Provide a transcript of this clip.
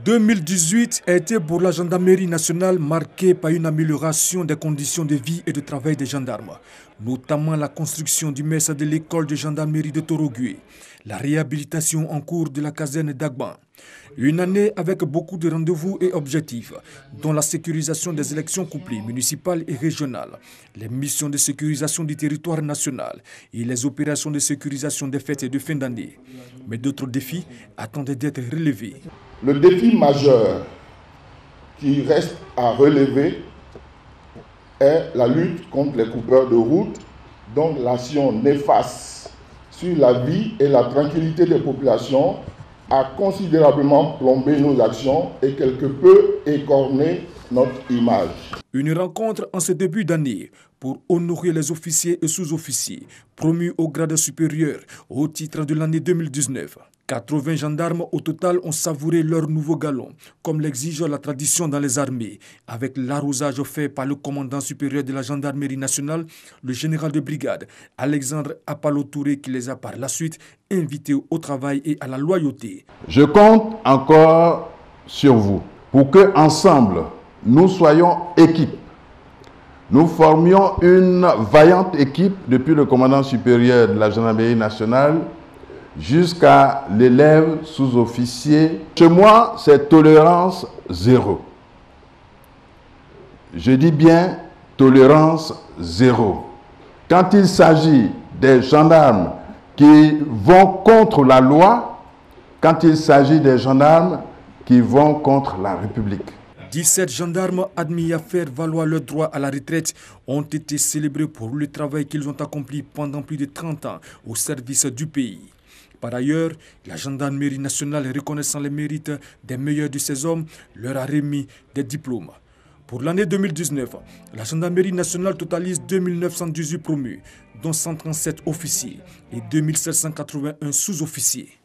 2018 a été pour la gendarmerie nationale marqué par une amélioration des conditions de vie et de travail des gendarmes, notamment la construction du mess de l'école de gendarmerie de Torogui, la réhabilitation en cours de la caserne d'Agban. Une année avec beaucoup de rendez-vous et objectifs, dont la sécurisation des élections couplées municipales et régionales, les missions de sécurisation du territoire national et les opérations de sécurisation des fêtes de fin d'année. Mais d'autres défis attendent d'être relevés. Le défi majeur qui reste à relever est la lutte contre les coupeurs de route, dont l'action néfaste sur la vie et la tranquillité des populations a considérablement plombé nos actions et quelque peu écorné notre image. Une rencontre en ce début d'année pour honorer les officiers et sous-officiers promus au grade supérieur au titre de l'année 2019. 80 gendarmes au total ont savouré leur nouveau galon, comme l'exige la tradition dans les armées, avec l'arrosage fait par le commandant supérieur de la gendarmerie nationale, le général de brigade, Alexandre Apalo-Touré, qui les a par la suite invités au travail et à la loyauté. Je compte encore sur vous pour que, ensemble, nous soyons équipe. Nous formions une vaillante équipe depuis le commandant supérieur de la gendarmerie nationale jusqu'à l'élève sous-officier. Chez moi, c'est tolérance zéro. Je dis bien tolérance zéro. Quand il s'agit des gendarmes qui vont contre la loi, quand il s'agit des gendarmes qui vont contre la République. 17 gendarmes admis à faire valoir leur droit à la retraite ont été célébrés pour le travail qu'ils ont accompli pendant plus de 30 ans au service du pays. Par ailleurs, la gendarmerie nationale, reconnaissant les mérites des meilleurs de ces hommes, leur a remis des diplômes. Pour l'année 2019, la gendarmerie nationale totalise 2918 promus, dont 137 officiers et 2781 sous-officiers.